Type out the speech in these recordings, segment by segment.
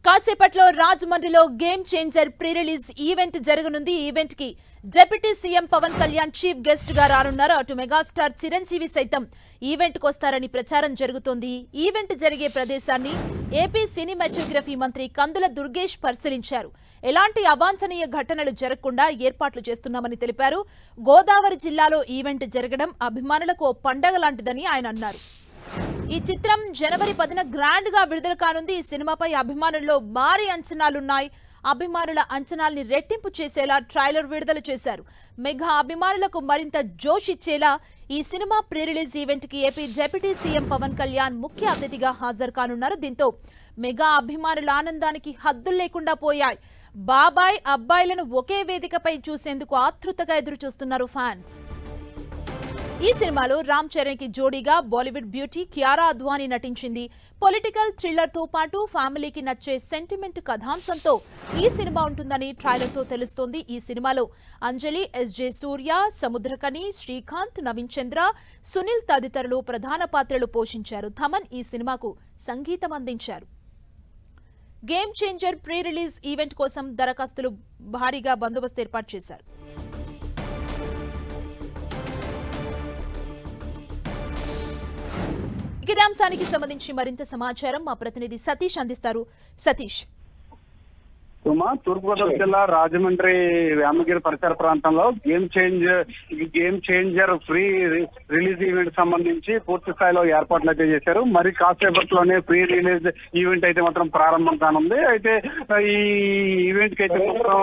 కాసేపట్లో రాజమండ్రిలో game changer pre release event జరగనుంది. ఈ ఈవెంట్ కి deputy CM Pawan Kalyan chief guest గా రానున్నారు. అటు మెగాస్టార్ చిరంజీవి సైతం ఈవెంట్ కు వస్తారని ప్రచారం జరుగుతోంది. ఈవెంట్ జరిగే ప్రదేశాన్ని ఏపీ సినిమాటోగ్రఫీ మంత్రి కందుల దుర్గేష్ పరిశీలించారు. ఎలాంటి అవాంఛనీయ ఘటనలు జరగకుండా ఏర్పాట్లు చేస్తున్నామని తెలిపారు. గోదావరి జిల్లాలో ఈవెంట్ జరగడం అభిమానులకు ఓ పండగ లాంటిదని ఆయన అన్నారు. ఈ చిత్రం జనవరి 10న గ్రాండ్ గా విడుదల కానుంది. ఈ సినిమాపై అభిమానుల్లో భారీ అంచనాలున్నాయి. అభిమానుల అంచనాల్ని రెట్టింపు చేసేలా ట్రైలర్ విడుదల చేశారు. మెగా అభిమానులకు మరింత జోష్ ఇచ్చేలా ఈ సినిమా ప్రీ రిలీజ్ ఈవెంట్ కి AP deputy CM Pawan Kalyan ముఖ్య అతిథిగా హాజరు కానున్నారు. దీంతో మెగా అభిమానుల ఆనందానికి హద్దులు లేకుండా పోయాయి. బాబాయ్ అబ్బాయిలను ఒకే వేదికపై చూసేందుకు ఆతృతగా ఎదురు చూస్తున్నారు ఫ్యాన్స్. ఈ సినిమాలో రామ్ చరణ్ కి జోడీగా బాలీవుడ్ బ్యూటీ కియారా అద్వానీ నటించింది. పొలిటికల్ థ్రిల్లర్ తో పాటు ఫ్యామిలీకి నచ్చే సెంటిమెంట్ కథాంశంతో ఈ సినిమా ఉంటుందని ట్రైలర్ తో తెలుస్తోంది. ఈ సినిమాలో అంజలి, ఎస్జే సూర్య, సముద్రకని, శ్రీకాంత్, నవీన్ చంద్ర, సునీల్ తదితరులు ప్రధాన పాత్రలు పోషించారు. థమన్ ఈ సినిమాకు సంగీతం అందించారు. Game changer pre release event కోసం దరఖాస్తులు భారీగా బందోబస్తు ఏర్పాటు చేశారు. ఇదే అంశానికి సంబంధించి మరింత సమాచారం మా ప్రతినిధి సతీష్ అందిస్తారు. సతీష్, తూర్పుగోదావరి జిల్లా రాజమండ్రి వేమగిరి పరిసర ప్రాంతంలో game changer free release event సంబంధించి పూర్తి స్థాయిలో ఏర్పాట్లు అయితే చేశారు. మరి కాసేపట్లోనే ఫ్రీ రిలీజ్ ఈవెంట్ అయితే మాత్రం ప్రారంభం కానుంది. అయితే ఈ ఈవెంట్ కి అయితే మాత్రం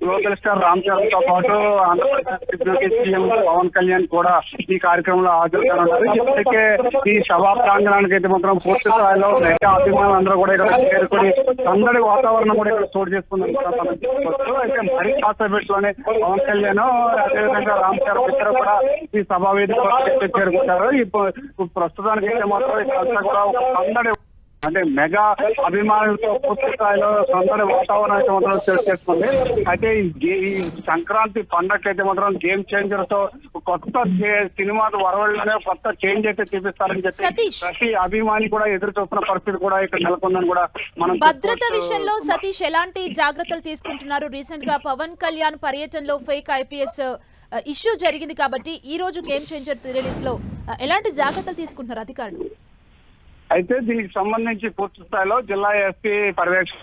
లోకల్ స్టార్ రామ్ చరణ్ తో పాటు ఆంధ్రప్రదేశ్ డిప్యూటీ సీఎం పవన్ కళ్యాణ్ కూడా ఈ కార్యక్రమంలో హాజరు కానున్నారు. ఇప్పటికే ఈ సభా ప్రాంగణానికి అయితే మాత్రం పూర్తి స్థాయిలో మెగా అభిమానులు అందరూ కూడా ఇక్కడ చేరుకుని సందడి వాతావరణం కూడా ఇక్కడ చోటు చేసుకుందని కూడా మనం చెప్పుకోవచ్చు. అయితే మరీ కాసేపట్లోనే పవన్ కళ్యాణ్ అదేవిధంగా రామ్ చరణ్ ఇద్దరు కూడా ఈ సభా వేదిక చేరుకుంటారు. ఇప్పుడు ప్రస్తుతానికి అయితే మాత్రం ఇక్కడ కూడా ఒక సందడి అంటే మెగా అభిమానులతో పూర్తి స్థాయిలో సందడి వాతావరణం అయితే మాత్రం చోటు చేసుకుంది. అయితే ఈ సంక్రాంతి పండగ అయితే మాత్రం గేమ్ చేంజర్ తో కొత్త సినిమా వరవల్లోనే కొత్త చేంజ్ అయితే చూపిస్తారని చెప్పి ప్రతి అభిమాని కూడా ఎదురు చూస్తున్న పరిస్థితి కూడా ఇక్కడ నెలకొందని కూడా మనం. భద్రత విషయంలో సతీష్ ఎలాంటి జాగ్రత్తలు తీసుకుంటున్నారు? రీసెంట్ గా పవన్ కళ్యాణ్ పర్యటనలో ఫేక్ ఐపీఎస్ ఇష్యూ జరిగింది కాబట్టి ఈ రోజు గేమ్ చేంజర్ రిలీజ్ లో ఎలాంటి జాగ్రత్తలు తీసుకుంటున్నారు అధికారులు? అయితే దీనికి సంబంధించి పూర్తి స్థాయిలో జిల్లా ఎస్పీ పర్యవేక్షణ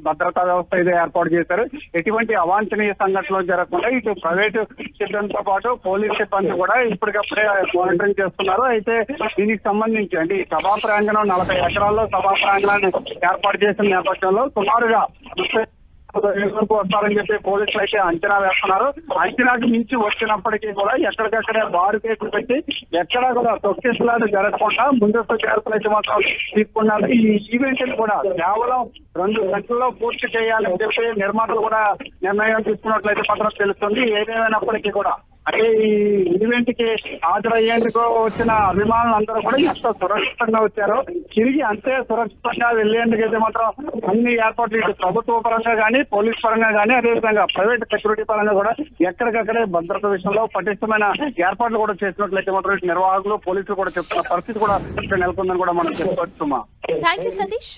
భద్రతా వ్యవస్థ అయితే ఏర్పాటు చేశారు. ఎటువంటి అవాంఛనీయ సంఘటనలు జరగకుండా ఇటు ప్రైవేటు సిబ్బందితో పాటు పోలీస్ సిబ్బంది కూడా ఇప్పటికప్పుడే మానిటరింగ్ చేస్తున్నారు. అయితే దీనికి సంబంధించి అంటే ఈ సభా ప్రాంగణం 40 ఎకరాల్లో సభా ప్రాంగణాన్ని ఏర్పాటు చేసిన నేపథ్యంలో సుమారుగా వస్తారని చెప్పి పోలీసులు అయితే అంచనా వేస్తున్నారు. అంచనాకు మించి వచ్చినప్పటికీ కూడా ఎక్కడికక్కడే బారు కేసులు పెట్టి ఎక్కడా కూడా తొక్కిసలాట జరగకుండా ముందస్తు జాగ్రత్తలు అయితే మాత్రం తీసుకున్నారు. ఈ ఈవెంట్ కూడా కేవలం 2 గంటల్లో పూర్తి చేయాలని చెప్పి నిర్మాతలు కూడా నిర్ణయం తీసుకున్నట్లయితే మాత్రం తెలుస్తుంది. ఏదేమైనప్పటికీ కూడా అంటే ఈ ఈవెంట్ కి హాజరయ్యేందుకు వచ్చిన అభిమానులు అందరూ కూడా ఎంత సురక్షితంగా వచ్చారో తిరిగి అంతే సురక్షితంగా వెళ్లేందుకు అయితే మాత్రం అన్ని ఏర్పాట్లు ఇటు ప్రభుత్వ పరంగా కానీ పోలీస్ పరంగా కానీ అదేవిధంగా ప్రైవేట్ సెక్యూరిటీ పరంగా కూడా ఎక్కడికక్కడే భద్రత విషయంలో పటిష్టమైన ఏర్పాట్లు కూడా చేసినట్లయితే మాత్రం నిర్వాహకులు పోలీసులు కూడా చెప్తున్న పరిస్థితి కూడా ఇక్కడ నెలకొందని కూడా మనం చెప్పుకోవచ్చు. థాంక్యూ సతీష్.